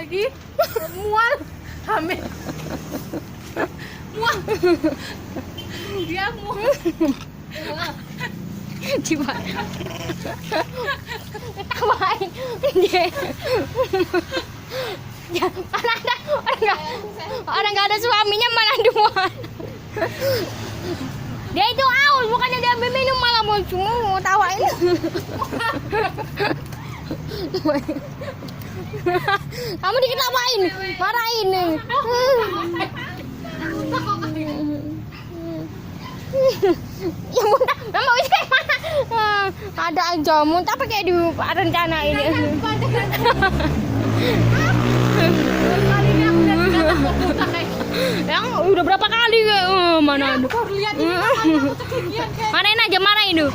lagi mual hamil mual dia mual Coba. Ketawain. Dia. Ya, mana ada orang nggak ada suaminya malah duluan. Dia itu aus, bukannya dia ambil minum malah mau cuma mau tawain. Kamu diketawain, marahin nih. Ya muntah, mama wis kayak mana? Ada aja muntah pakai di rencana ini. Yang udah berapa kali mana ada? lihat ini Marahin aja, marahin tuh.